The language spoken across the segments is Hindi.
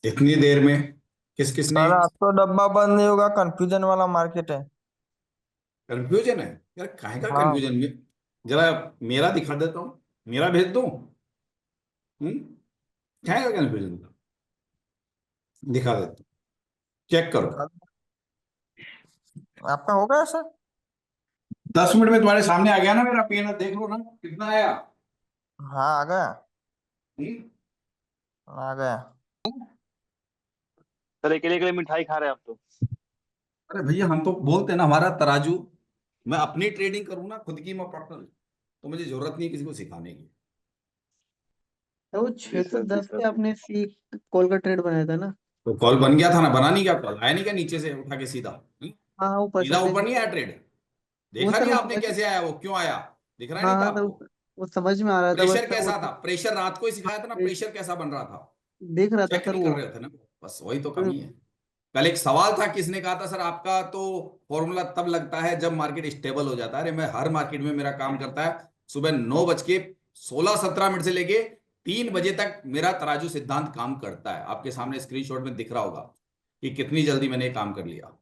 इतनी देर में किस किसने? सर आज तो डब्बा बंद नहीं होगा, कंफ्यूजन वाला मार्केट है। कंफ्यूजन है? यार काहे का हाँ। कंफ्यूजन में? जरा मेरा दिखा देता हूँ, मेरा भेज दूं। हम्म। काहे का कंफ्यूजन? दिखा देता हूँ, चेक करो। दिखा दो। आपका हो गया सर? 10 मिनट में तुम्हारे सामने आ गया ना मेरा पीएनआर, देख लो ना कितना आया। हाँ आ गया। हम्म? आ गया। सर अकेले अकेले मिठाई खा रहे हैं आप तो। अरे भैया हम तो बोलते हैं ना हमारा तराजू, मैं अपनी ट्रेडिंग करूँ ना खुद की, मैं पार्टनर, तो मुझे जरूरत नहीं है किसी को सिखाने की। तो वो जी छह सौ सर, जी दस सर। पे आपने सी कॉल का ट्रेड बनाया था ना? तो कॉल बन गया था ना, बना नहीं क्या? कॉल आया नहीं क्या नीचे से उठा के सीधा? हाँ हाँ, वो सीधा परसेंटेज ऊपर में नहीं तो। आया ट्रेड? वो देखा सर नहीं वो आपने समझ। कैसे आया, वो क्यों आया? दिख रहा हाँ नहीं था हाँ सर, आपको? वो समझ में आ रहा था, बस प्रेशर सर वो कैसा था? प्रेशर रात को ही सिखाया था ना, प्रेशर कैसा बन रहा था? देख रहा था चेक सर नहीं कर वो। रहे थे ना? बस वही तो फिर कमी है। कल एक सवाल था, किसने कहा था सर आपका तो फॉर्मूला तब लगता है जब मार्केट स्टेबल हो जाता है। अरे मैं हर मार्केट में मेरा काम करता है, सुबह 9:16-17 से लेके 3 बजे तक मेरा तराजू सिद्धांत काम करता है। आपके सामने स्क्रीनशॉट में दिख रहा होगा कि कितनी जल्दी मैंने ये काम कर लिया।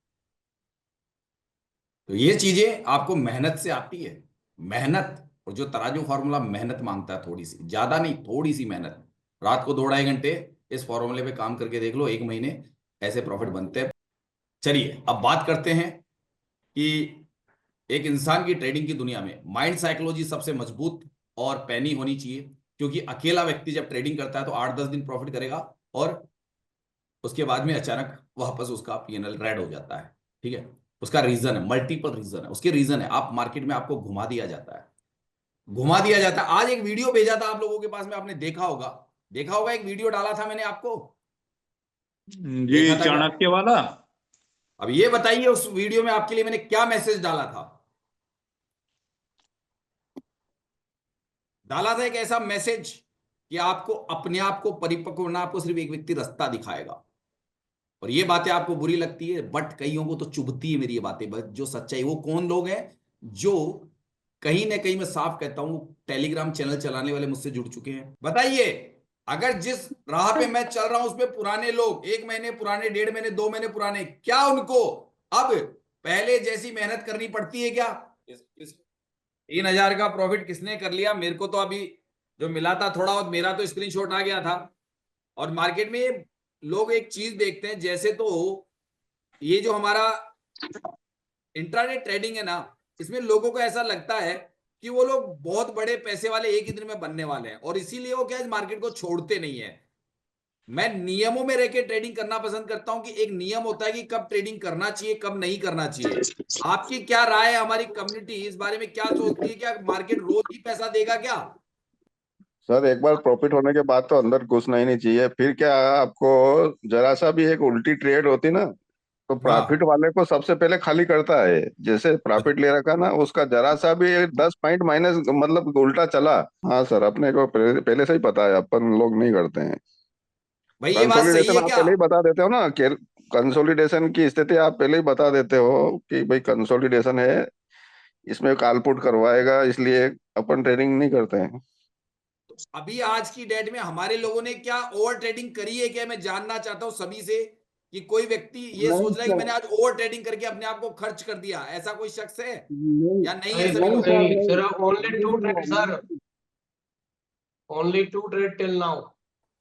तो ये चीजें आपको मेहनत से आती है, मेहनत। और जो तराजू फॉर्मूला मेहनत मांगता है, थोड़ी सी, ज्यादा नहीं, थोड़ी सी मेहनत। रात को 2-2.5 घंटे इस फॉर्मूले पे काम करके देख लो, 1 महीने ऐसे प्रॉफिट बनते हैं। चलिए अब बात करते हैं कि एक इंसान की ट्रेडिंग की दुनिया में माइंड साइकोलॉजी सबसे मजबूत और पैनी होनी चाहिए। क्योंकि अकेला व्यक्ति जब ट्रेडिंग करता है तो 8-10 दिन प्रॉफिट करेगा, और उसके बाद में अचानक वापस उसका पीएनएल रेड हो जाता है। ठीक है? उसका रीजन है, मल्टीपल रीजन है, उसके रीजन है आप मार्केट में, आपको घुमा दिया जाता है, घुमा दिया जाता है। आज एक वीडियो भेजा था आप लोगों के पास में, आपने देखा होगा, देखा होगा, एक वीडियो डाला था मैंने आपको, जी, देखा था क्या? चाणक्य वाला। अब ये बताइए उस वीडियो में आपके लिए मैंने क्या मैसेज डाला था? डाला था एक ऐसा मैसेज कि आपको अपने आप को परिपक्व होना, आपको सिर्फ एक व्यक्ति रास्ता दिखाएगा। और ये बातें आपको बुरी लगती है, बट कईयों को तो चुभती है मेरी ये बातें। बस जो सच्चाई, वो कौन लोग हैं जो कहीं ना कहीं, मैं साफ कहता हूं, टेलीग्राम चैनल चलाने वाले मुझसे जुड़ चुके हैं। बताइए, अगर जिस राह पे मैं चल रहा हूं उस पे पुराने लोग, 1 महीने पुराने, 1.5 महीने, 2 महीने पुराने, क्या उनको अब पहले जैसी मेहनत करनी पड़ती है क्या? 3,000 का प्रॉफिट किसने कर लिया? मेरे को तो अभी जो मिला था थोड़ा बहुत, मेरा तो स्क्रीनशॉट आ गया था। और मार्केट में लोग एक चीज देखते हैं, जैसे तो ये जो हमारा इंट्राडे ट्रेडिंग है ना, इसमें लोगों को ऐसा लगता है कि वो लोग बहुत बड़े पैसे वाले एक ही दिन में बनने वाले हैं, और इसीलिए वो क्या, इस मार्केट को छोड़ते नहीं है। मैं नियमों में रह के ट्रेडिंग करना पसंद करता हूं, कि एक नियम होता है कि कब ट्रेडिंग करना चाहिए, कब नहीं करना चाहिए। आपकी क्या राय है? हमारी कम्युनिटी इस बारे में क्या सोचती है? क्या मार्केट रोज ही पैसा देगा क्या? सर एक बार प्रॉफिट होने के बाद तो अंदर घुसना ही नहीं चाहिए। फिर क्या, आपको जरा सा भी एक उल्टी ट्रेड होती ना, तो प्रॉफिट हाँ। वाले को सबसे पहले खाली करता है। जैसे प्रॉफिट ले रखा ना, उसका जरा सा भी 10 पॉइंट माइनस मतलब उल्टा चला। हाँ सर, अपने को पहले से ही पता है, अपन लोग नहीं करते हैं। भाई ये बात सही कंसोलिडेशन है आप क्या? पहले ही बता देते हो ना, कि कंसोलिडेशन की स्थिति आप पहले ही बता देते हो कि भाई कंसोलिडेशन है, इसमें कालपुट करवाएगा, इसलिए अपन ट्रेडिंग नहीं करते हैं। अभी आज की डेट में हमारे लोगों ने क्या ओवर ट्रेडिंग करी है क्या? मैं जानना चाहता हूं सभी से, कि कोई व्यक्ति ये नहीं सोच रहा है कि सर। मैंने आज ओवर ट्रेडिंग करके अपने आप को खर्च कर दिया, ऐसा कोई शख्स है नहीं या नहीं है नहीं सभी सर, नहीं लोग? सर नहीं नहीं। सर, ओनली नहीं टू हुआ, ट्रेड सर, नहीं। Only two trade till now.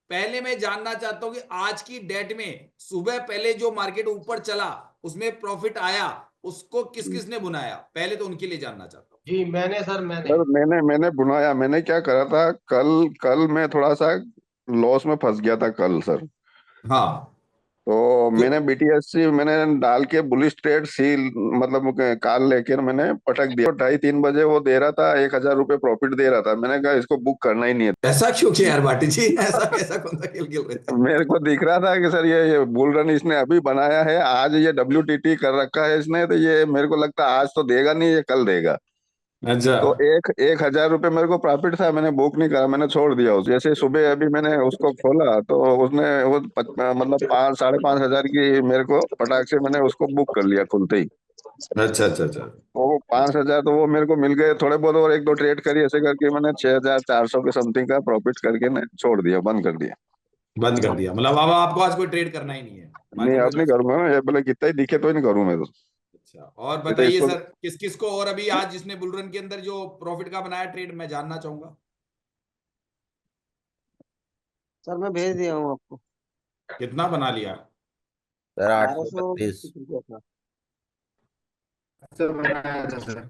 पहले मैं जानना चाहता हूं कि आज की डेट में सुबह पहले जो मार्केट ऊपर चला, उसमें प्रॉफिट आया, उसको किस किस ने बुनाया? पहले तो उनके लिए जानना चाहता हूं। जी मैंने सर, मैंने। सर मैंने बुनाया। मैंने क्या करा था, कल कल मैं थोड़ा सा लॉस में फंस गया था कल सर। हाँ। तो तो मैंने बीटीएससी मैंने डाल के बुलिश ट्रेड सी मतलब कॉल लेकर मैंने पटक दिया। 2:30-3 बजे वो दे रहा था, 1,000 रुपये प्रॉफिट दे रहा था। मैंने कहा इसको बुक करना ही नहीं है। ऐसा क्यों किया यार भाटी जी? ऐसा कैसा कौन सा खेल खेल रहे थे? मेरे को दिख रहा था कि सर ये बुल रन इसने अभी बनाया है, आज ये WTT कर रखा है इसने, तो ये मेरे को लगता है आज तो देगा नहीं, ये कल देगा। अच्छा। तो 1,000 रुपये मेरे को प्रॉफिट था, मैंने बुक नहीं करा, मैंने छोड़ दिया। उस जैसे सुबह अभी मैंने उसको खोला तो उसने वो मतलब 5-5.5 हजार की मेरे को पटाख से मैंने उसको बुक कर लिया खुलते ही। अच्छा अच्छा अच्छा। वो 5,000 तो वो मेरे को मिल गए थोड़े बहुत, और एक दो ट्रेड करी, ऐसे करके मैंने 6,400 के समथिंग का प्रॉफिट करके ना छोड़ दिया, बंद कर दिया। बंद कर दिया, मतलब अब आपको आज कोई ट्रेड करना ही नहीं है। नहीं अब नहीं करूंगा ना, ये बोले कितना ही दिखे तो ही नहीं करूँ मैं तो। अच्छा, और नहीं तो बताइए इसको सर, किस किस को और अभी आज जिसने बुल रन के अंदर जो प्रॉफिट का बनाया ट्रेड, मैं जानना चाहूंगा। सर मैं भेज दिया हूँ आपको। कितना बना लिया? सर 1232 832 रुपया था। सर बनाया था सर।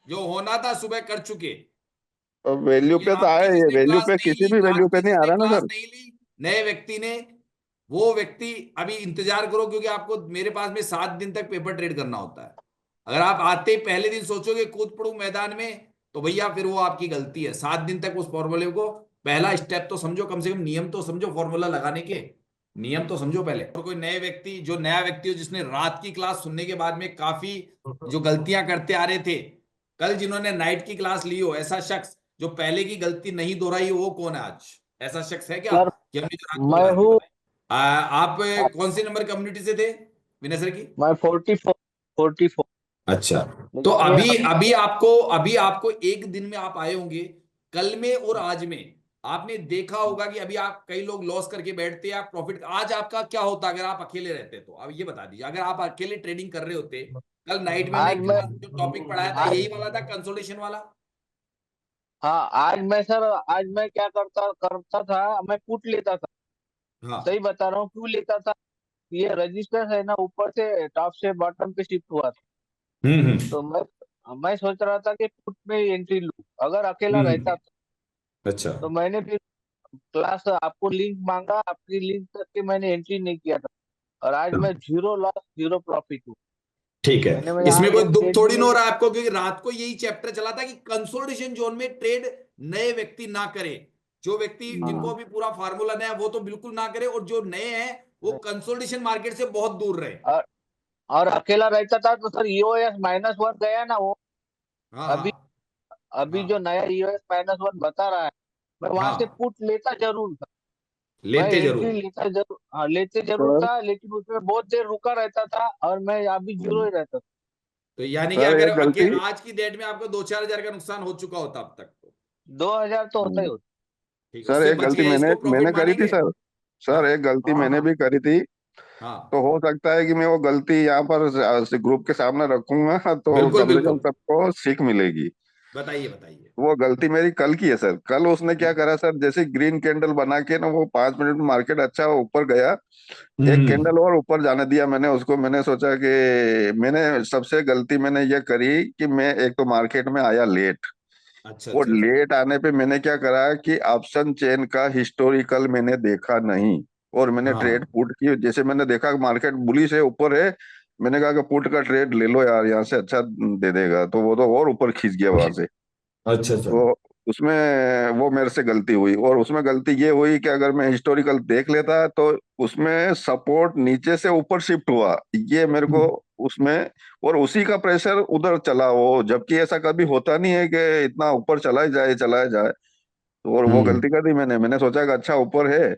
जो होना था सुबह कर चुके। अब वैल्यू ये पे तो आए, आपकी ये जिसने वैल्यू क्लास पे नहीं किसी ली, भी वैल्यू पे आपकी नहीं आ जिसने रहा ना क्लास सर। नहीं ली, नए व्यक्ति ने, वो व्यक्ति अभी इंतजार करो, क्योंकि आपको मेरे पास में 7 दिन तक पेपर ट्रेड करना होता है। अगर आप आते ही पहले दिन सोचोगे कूद पड़ू मैदान में, तो भैया फिर वो आपकी गलती है। 7 दिन तक उस फॉर्मूले को, पहला स्टेप तो समझो, कम से कम नियम तो समझो फॉर्मूला लगाने के, नियम तो समझो पहले। और कोई नए व्यक्ति, जो नया व्यक्ति हो जिसने रात की क्लास सुनने के बाद में काफी जो गलतियां करते आ रहे थे, कल जिन्होंने नाइट की क्लास ली हो, ऐसा शख्स जो पहले की गलती नहीं दोहराई हो, वो कौन है आज? ऐसा शख्स है क्या सर कि हमने जो रात को मैं गलती हूँ, बताई? आप कौन सी नंबर कम्युनिटी से थे विनय सर की? मैं 44। अच्छा, तो लेकिन ये अभी अभी आपको एक दिन में आप आए होंगे, कल में और आज में आपने देखा होगा कि अभी आप, कई लोग लॉस करके बैठते हैं, आप प्रॉफिट। आज आपका क्या होता अगर आप अकेले रहते? तो अब ये बता दीजिए, अगर आप अकेले ट्रेडिंग कर रहे होते, कल नाइट में हमने आज मैं क्लास जो टॉपिक पढ़ाया था आज यही वाला था, कंसोलिडेशन वाला। हाँ आज मैं सर, आज मैं क्या करता करता था, मैं पुट लेता था। हाँ। सही बता रहा हूँ, क्यों लेता था? ये रजिस्टर है ना, ऊपर से टॉप से बॉटम पे शिफ्ट हुआ था। तो मैं सोच रहा था कि पुट में एंट्री लूं, अगर अकेला रहता था। अच्छा। तो मैंने फिर क्लास आपको लिंक मांगा, आपकी लिंक करके मैंने एंट्री नहीं किया था। और आज मैं जीरो लॉस जीरो प्रॉफिट हूँ। ठीक है, मैं इसमें यहाँ कोई एक दुख ट्रेड भी थोड़ी ना नहीं। हो रहा है आपको, क्योंकि रात को यही चैप्टर चला था कि कंसोलिडेशन जोन में ट्रेड नए व्यक्ति ना करे। जो व्यक्ति, जिनको हाँ अभी पूरा फार्मूला नया है, वो तो बिल्कुल ना करे, और जो नए हैं वो कंसोलिडेशन मार्केट से बहुत दूर रहे। और, और अकेला रहता था तो सर ईओएस -1 गया ना वो। हाँ अभी हाँ अभी जो हाँ नया ईओएस -1 बता रहा है, मैं वहां से हाँ, पुट लेता जरूर था। मैं लेते एंट्री जरूर। लेता जरूर, हाँ लेते जरूर सर था, लेकिन उसमें बहुत देर रुका रहता था और मैं अभी जीरो ही रहता था। तो यानी कि सर अगर एक गलती, आज की डेट में आपको 2-4 हजार का नुकसान हो चुका होता अब तक तो। 2000 तो होता ही होता। ठीक, सर उससे एक बच गलती गए, मैंने इसको प्रॉफिट मैंने करी थी मानेंगे? सर। हाँ सर एक गलती हाँ मैंने हाँ भी करी थी। हाँ, तो हो सकता है कि मैं वो गलती यहाँ पर ग्रुप के सामने रखूंगा तो बिल्कुल कम से कम बिल्कुल, सबको सीख मिलेगी। बताइए बताइए। वो गलती मेरी कल की है सर। कल उसने क्या करा सर, जैसे ग्रीन कैंडल बना के ना, वो 5 मिनट में मार्केट अच्छा ऊपर गया, एक हम्म। कैंडल और ऊपर जाने दिया मैंने उसको। मैंने सोचा कि मैंने सबसे गलती मैंने ये करी कि मैं एक तो मार्केट में आया लेट। अच्छा वो अच्छा अच्छा। लेट आने पे मैंने क्या करा कि ऑप्शन चेन का हिस्टोरिकल मैंने देखा नहीं, और मैंने ट्रेड हाँ पुट की। जैसे मैंने देखा कि मार्केट बुलिश है, ऊपर है, मैंने कहा कि पुट का ट्रेड ले लो यार, यहाँ से अच्छा दे देगा। तो वो तो और ऊपर खींच गया वहां से। अच्छा अच्छा। तो उसमें वो मेरे से गलती हुई, और उसमें गलती ये हुई कि अगर मैं हिस्टोरिकल देख लेता तो उसमें सपोर्ट नीचे से ऊपर शिफ्ट हुआ, ये मेरे को उसमें, और उसी का प्रेशर उधर चला वो, जबकि ऐसा कभी होता नहीं है कि इतना ऊपर चला जाए। तो और वो हम्म गलती कर दी मैंने सोचा कि अच्छा ऊपर है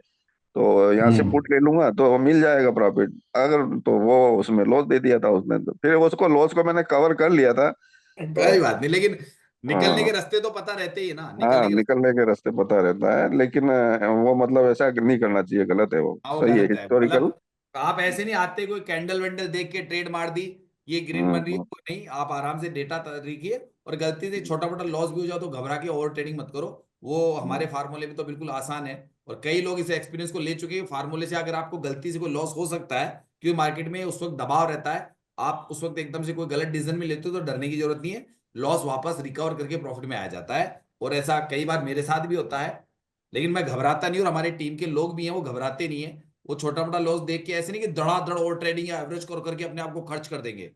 तो यहाँ से हम्म। पुट ले लूंगा तो मिल जाएगा प्रॉफिट। अगर तो वो उसमें लॉस दे दिया था उसने, तो फिर उसको लॉस को मैंने कवर कर लिया था। तो कोई बात नहीं, लेकिन निकलने हाँ, के रास्ते तो पता रहते ही है ना, हाँ निकलने के रास्ते। निकलने के रास्ते पता रहता है, लेकिन वो मतलब ऐसा नहीं करना चाहिए, गलत है वो। हाँ वो सही है गलत है, हिस्टोरिकल। मतलब आप ऐसे नहीं आते कोई कैंडल वेंडल देख के ट्रेड मार दी, ये ग्रीन बन रही है, वो नहीं, आप आराम से डेटा देखिए, और गलती से छोटा मोटा लॉस भी हो जाओ तो घबरा के ओवर ट्रेडिंग मत करो। वो हमारे फार्मूले में तो बिल्कुल आसान है, और कई लोग इस एक्सपीरियंस को ले चुके हैं। फार्मूले से अगर आपको गलती से कोई लॉस हो सकता है, क्योंकि मार्केट में उस वक्त दबाव रहता है, आप उस वक्त एकदम से कोई गलत डिसीजन में लेते हो तो डरने की जरूरत नहीं है। लॉस वापस रिकवर करके प्रॉफिट में आ जाता है, और ऐसा कई बार मेरे साथ भी होता है। लेकिन मैं घबराता नहीं, और हमारे टीम के लोग भी हैं वो घबराते नहीं है। वो छोटा मोटा लॉस देख के ऐसे नहीं कि धड़ाधड़ ओवर ट्रेडिंग या एवरेज कर करके अपने आप को खर्च कर देंगे।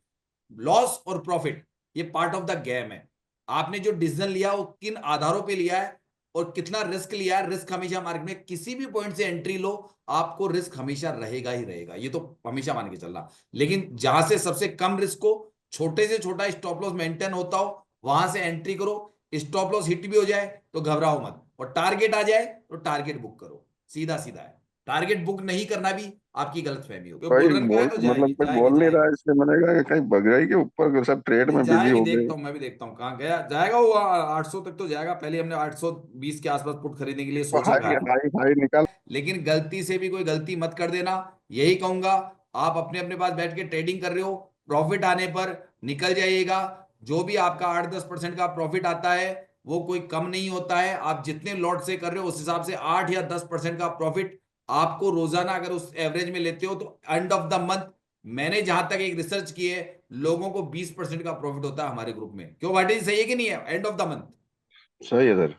लॉस और प्रॉफिट ये पार्ट ऑफ द गेम है। आपने जो डिसीजन लिया वो किन आधारों पे लिया है, और कितना रिस्क लिया है। रिस्क हमेशा मार्केट में किसी भी पॉइंट से एंट्री लो, आपको रिस्क हमेशा रहेगा ही रहेगा, ये तो हमेशा मान के चलना। लेकिन जहां से सबसे कम रिस्क हो, छोटे से छोटा स्टॉप लॉस मेंटेन होता हो, वहां से एंट्री करो। स्टॉप लॉस हिट भी हो जाए तो घबराओ मत, और टारगेट आ जाए तो टारगेट बुक करो। सीधा सीधा है, टारगेट बुक नहीं करना भी आपकी गलत फहमी हो, क्योंकि भाई बुल रन का है बोल तो मतलब जाएगी कोई जाएगी बोल नहीं रहा जाएगी। है, इसलिए मैंने कहा कि कहीं भग गई के ऊपर, सब ट्रेड नहीं में बिजी जाएगी, हो गए। देखता हूँ, मैं भी देखता हूँ कहाँ गया, जाएगा वो 800 तक तो जाएगा। पहले हमने 820 के आसपास पुट खरीदने के लिए तो सोच रखा हाई है। हाई हाई निकाल लेकिन गलती से भी कोई गलती मत कर देना। यही कहूंगा, आप अपने अपने पास बैठ के ट्रेडिंग कर रहे हो, प्रॉफिट आने पर निकल जाइएगा। जो भी आपका 8-10% का प्रॉफिट आता है वो कोई कम नहीं होता है। आप जितने लॉट से कर रहे हो उस हिसाब से 8 या 10% का प्रॉफिट आपको रोजाना अगर उस एवरेज में लेते हो तो एंड ऑफ द मंथ, मैंने जहां तक एक रिसर्च की है, लोगों को 20% का प्रॉफिट होता है हमारे ग्रुप में। क्यों भाटी जी, सही है कि नहीं है? एंड ऑफ द मंथ सही है सर।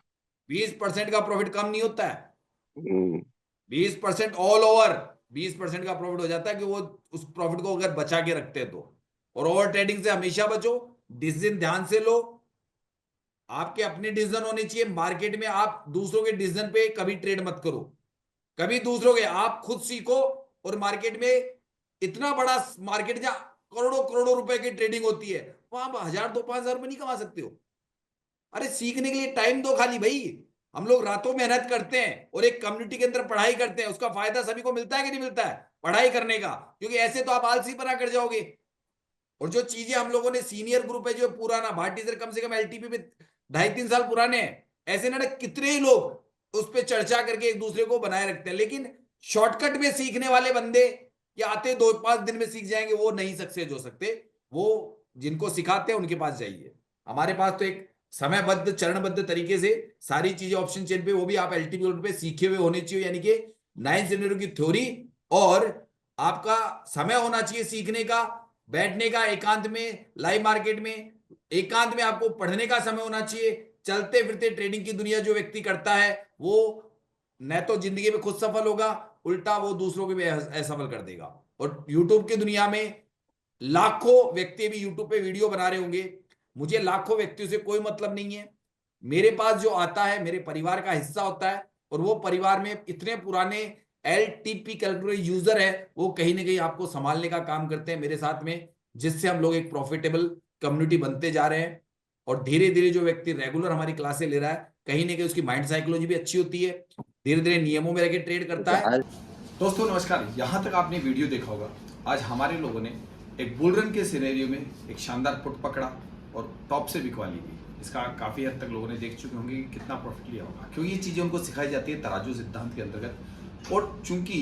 20% का प्रॉफिट कम नहीं होता है। हम्म, 20% ऑल ओवर 20% का प्रॉफिट हो जाता है कि वो उस प्रॉफिट को अगर बचा के रखते हैं तो। और ओवर ट्रेडिंग से हमेशा बचो, डिसीजन ध्यान से लो। आपके अपने डिसीजन होने चाहिए मार्केट में। आप दूसरों के डिसीजन पे कभी ट्रेड मत करो, कभी दूसरों के, आप खुद सीखो। और मार्केट में इतना बड़ा मार्केट जहां करोड़ों करोड़ों रुपए की ट्रेडिंग होती है, वहां आप 1000-5,000 रुपए नहीं कमा सकते हो। अरे सीखने के लिए टाइम दो खाली भाई। हम लोग रातों मेहनत करते हैं और एक कम्युनिटी के अंदर पढ़ाई करते हैं, उसका फायदा सभी को मिलता है कि नहीं मिलता है पढ़ाई करने का? क्योंकि ऐसे तो आप आलसी बना कर जाओगे। और जो चीजें हम लोगों ने, सीनियर ग्रुप है जो पुराना, भाटी सर कम से कम एलटीपी में 2.5-3 साल पुराने हैं, ऐसे ना कितने ही लोग उस पर चर्चा करके एक दूसरे को बनाए रखते हैं। लेकिन शॉर्टकट में सीखने वाले बंदे या आते 2-5 दिन में सीख जाएंगे, वो नहीं सक्सेस हो सकते। वो जिनको सिखाते हैं उनके पास जाइए। हमारे पास तो एक समयबद्ध चरणबद्ध तरीके से सारी चीजें ऑप्शन चेन पे, वो भी आप एलटीपी पे सीखे हुए होने चाहिए, यानी कि 9 सिनेरियो की थ्योरी, और आपका समय होना चाहिए सीखने का, बैठने का एकांत में, लाइव मार्केट में एकांत में आपको पढ़ने का समय होना चाहिए। चलते फिरते ट्रेडिंग की दुनिया जो व्यक्ति करता है वो न तो जिंदगी में खुद सफल होगा, उल्टा वो दूसरों को भी असफल कर देगा। और यूट्यूब की दुनिया में लाखों व्यक्ति भी यूट्यूब पे वीडियो बना रहे होंगे, मुझे लाखों व्यक्तियों से कोई मतलब नहीं है। मेरे पास जो आता है मेरे परिवार का हिस्सा होता है, और वो परिवार में इतने पुराने एलटीपी कैलकुलेटर यूजर है, वो कहीं ना कहीं आपको संभालने का काम करते हैं मेरे साथ में, जिससे हम लोग एक प्रॉफिटेबल कम्युनिटी बनते जा रहे हैं। और धीरे धीरे जो व्यक्ति रेगुलर हमारी क्लासें ले रहा है, कहीं ना कहीं उसकी माइंड साइकोलॉजी भी अच्छी होती है, धीरे धीरे नियमों में रहकर ट्रेड करता है। दोस्तों नमस्कार, यहां तक आपने वीडियो देखा होगा। आज हमारे लोगों ने एक बुल रन के सिनेरियो में एक शानदार पुट पकड़ा और टॉप से बिकवा ली थी। इसका काफी हद तक लोगों ने देख चुके होंगे कि कितना प्रॉफिट लिया होगा, क्योंकि ये चीजें उनको सिखाई जाती है तराजू सिद्धांत के अंतर्गत। और चूंकि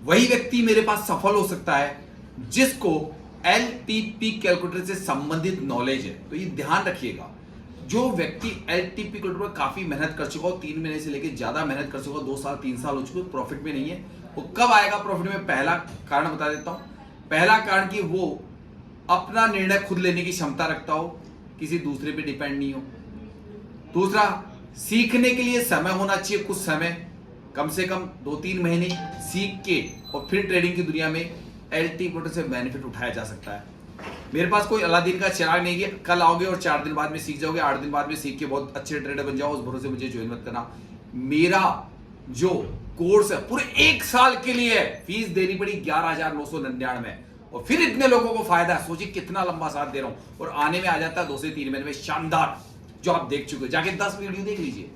वही व्यक्ति मेरे पास सफल हो सकता है जिसको एलटीपी कैलकुलेटर से संबंधित नॉलेज है। तो ये ध्यान रखिएगा, जो व्यक्ति एलटीपी कैलकुलेटर पर काफी मेहनत कर चुका हो, 3 महीने से लेकर ज्यादा मेहनत कर चुका हो, 2 साल 3 साल हो चुके, प्रॉफिट में नहीं है, वो कब आएगा प्रॉफिट में? पहला कारण बता देता हूं। पहला कारण कि वो अपना निर्णय खुद लेने की क्षमता रखता हो, किसी दूसरे पे डिपेंड नहीं हो। दूसरा, सीखने के लिए समय होना चाहिए, कुछ समय, कम से कम 2-3 महीने सीख के और फिर ट्रेडिंग की दुनिया में एलटीपी से बेनिफिट उठाया जा सकता है। मेरे पास कोई अलादीन का चिराग नहीं है, कल आओगे और 4 दिन बाद में सीख जाओगे, 8 दिन बाद में सीख के बहुत अच्छे ट्रेडर बन जाओ, उस भरोसे मुझे ज्वाइन मत करना। मेरा जो कोर्स है पूरे 1 साल के लिए है, फीस देनी पड़ी 11,999, और फिर इतने लोगों को फायदा है। सोचिए कितना लंबा साथ दे रहा हूं, और आने में आ जाता है 2 से 3 महीने में शानदार, जो आप देख चुके हो। जाके 10 वीडियो देख लीजिए।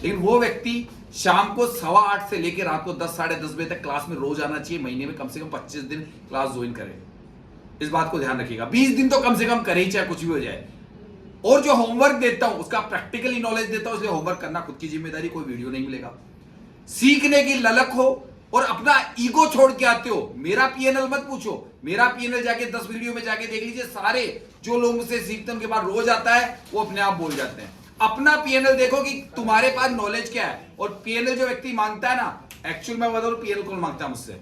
लेकिन वो व्यक्ति शाम को 8:15 से लेकर रात को 10, साढ़े 10 बजे तक क्लास में रोज आना चाहिए। महीने में कम से कम 25 दिन क्लास ज्वाइन करे, इस बात को ध्यान रखिएगा। 20 दिन तो कम से कम करे ही, चाहे कुछ भी हो जाए। और जो होमवर्क देता हूं उसका प्रैक्टिकली नॉलेज देता हूं, इसलिए होमवर्क करना खुद की जिम्मेदारी, कोई वीडियो नहीं मिलेगा। सीखने की ललक हो और अपना ईगो छोड़ के आते हो, मेरा पीएनएल मत पूछो। मेरा पीएनएल जाके 10 वीडियो में जाके देख लीजिए। सारे जो लोग मुझसे सीखते हैं उनके पास रोज आता है, वो अपने आप बोल जाते हैं। अपना पीएनएल देखो कि तुम्हारे पास नॉलेज क्या है। और पीएनएल जो व्यक्ति मांगता है ना, एक्चुअल में बता दूं पीएनएल कौन मांगता है मुझसे?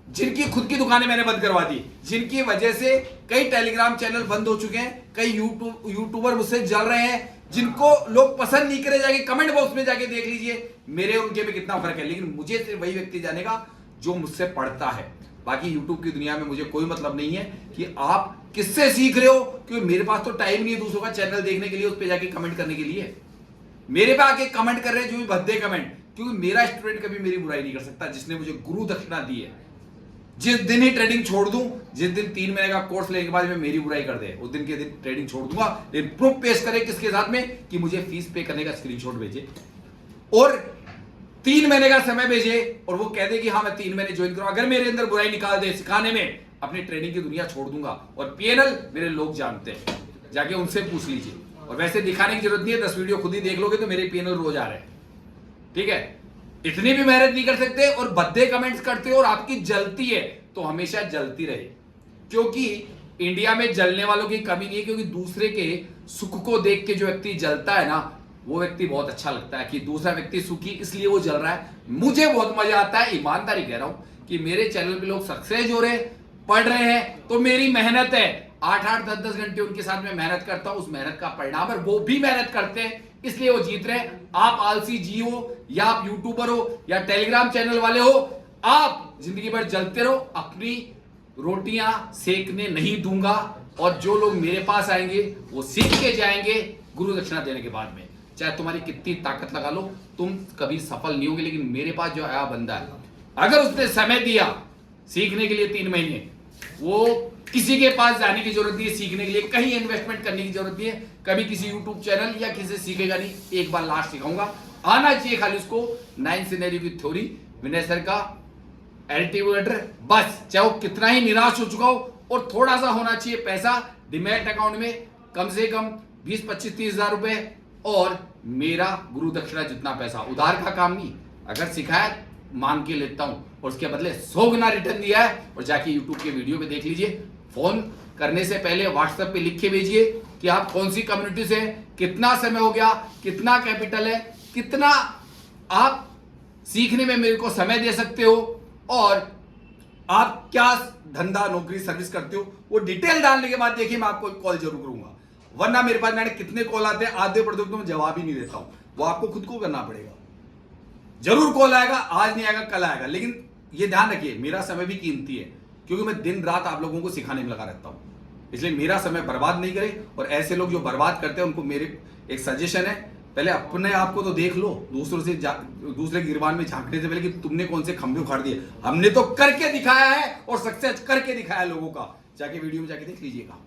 जिनकी खुद की दुकानें मैंने बंद करवा दी, जिनकी वजह से कई टेलीग्राम चैनल बंद हो चुके हैं, कई यूट्यूबर मुझसे जल रहे हैं, जिनको लोग पसंद नहीं करे, जाके कमेंट बॉक्स में जाके देख लीजिए मेरे उनके में कितना फर्क है। लेकिन मुझे सिर्फ वही व्यक्ति जानेगा जो मुझसे पढ़ता है। बाकी यूट्यूब की दुनिया में मुझे कोई मतलब नहीं है कि आप किससे सीख रहे हो, क्योंकि मेरे पास तो टाइम नहीं है दूसरों का चैनल देखने के लिए, उस पर जाके कमेंट करने के लिए। मेरे पे आके कमेंट कर रहे हैं जो भी भद्दे कमेंट, क्योंकि मेरा स्टूडेंट कभी मेरी बुराई नहीं कर सकता, जिसने मुझे गुरु दक्षिणा दी है। जिस दिन ही ट्रेडिंग छोड़ दूं, जिस दिन 3 महीने का कोर्स लेने के बाद में मेरी बुराई कर दे, उस दिन के दिन ट्रेडिंग छोड़ दूंगा। लेकिन प्रूफ पेश करे किसके साथ में, कि मुझे फीस पे करने का स्क्रीनशॉट भेजे और 3 महीने का समय भेजे, और वो कह दे कि हाँ मैं 3 महीने ज्वाइन करूं। अगर मेरे अंदर बुराई निकाल दे सिखाने में, अपनी ट्रेडिंग की दुनिया छोड़ दूंगा। और पीएनएल मेरे लोग जानते हैं, जाके उनसे पूछ लीजिए। और वैसे दिखाने की जरूरत नहीं है, 10 वीडियो खुद ही देख लोगे तो मेरे पीएनएल रोज आ रहे हैं, ठीक है। इतनी भी मेहनत नहीं कर सकते और भद्दे कमेंट्स करते हो और आपकी जलती है तो हमेशा जलती रहे, क्योंकि इंडिया में जलने वालों की कमी नहीं है, क्योंकि दूसरे के सुख को देख के जो व्यक्ति जलता है ना, वो व्यक्ति बहुत अच्छा लगता है कि दूसरा व्यक्ति सुखी इसलिए वो जल रहा है। मुझे बहुत मजा आता है, ईमानदारी कह रहा हूं कि मेरे चैनल पे लोग सक्सेस हो रहे, पढ़ रहे हैं, तो मेरी मेहनत है। 8-8 10-10 घंटे उनके साथ में मेहनत करता हूं, उस मेहनत का परिणाम है। वो भी मेहनत करते हैं इसलिए वो जीत रहे हैं। आप आलसी जी हो या आप यूट्यूबर हो या टेलीग्राम चैनल वाले हो, आप जिंदगी भर जलते रहो, अपनी रोटियां सेकने नहीं दूंगा। और जो लोग मेरे पास आएंगे वो सीख के जाएंगे गुरु दक्षिणा देने के बाद में, चाहे तुम्हारी कितनी ताकत लगा लो, तुम कभी सफल नहीं होगे। लेकिन मेरे पास जो आया बंदा है, अगर उसने समय दिया सीखने के लिए 3 महीने, वो किसी के पास जाने की जरूरत नहीं है सीखने के लिए, कहीं इन्वेस्टमेंट करने की जरूरत नहीं है, कभी किसी यूट्यूब चैनल या किसी से सीखेगा नहीं। एक बार लास्ट सिखाऊंगा, आना चाहिए खाली उसको 9 सिनेरियो की थ्योरी, विनय सर का एल्टीवेटर, बस। चाहे वो कितना ही निराश हो चुका हो, और थोड़ा सा होना चाहिए पैसा डिमैट अकाउंट में, कम से कम 20-25-30 हजार रुपए, और मेरा गुरु दक्षिणा जितना पैसा, उधार का काम नहीं, अगर सिखाया मांग के लेता हूं और उसके बदले 100 गुना रिटर्न दिया है। और जाके यूट्यूब के वीडियो पे देख लीजिए। फोन करने से पहले व्हाट्सएप पे लिख के भेजिए कि आप कौन सी कम्युनिटी से, कितना समय हो गया, कितना कैपिटल है, कितना आप सीखने में मेरे को समय दे सकते हो, और आप क्या धंधा नौकरी सर्विस करते हो, वो डिटेल डालने के बाद देखिए मैं आपको कॉल जरूर करूंगा। वरना मेरे पास मैंने कितने कॉल आते हैं, आधे प्रोडक्ट तो मैं जवाब ही नहीं देता हूं, वो आपको खुद को करना पड़ेगा। जरूर कॉल आएगा, आज नहीं आएगा कल आएगा, लेकिन ये ध्यान रखिए मेरा समय भी कीमती है, क्योंकि मैं दिन रात आप लोगों को सिखाने में लगा रहता हूं। इसलिए मेरा समय बर्बाद नहीं करें। और ऐसे लोग जो बर्बाद करते हैं उनको मेरे एक सजेशन है, पहले अपने आप को तो देख लो, दूसरे की गिरबान में झांकने से पहले कि तुमने कौन से खंभे उखाड़ दिए। हमने तो करके दिखाया है और सक्सेस करके दिखाया है लोगों का, जाके वीडियो में जाके देख लीजिएगा।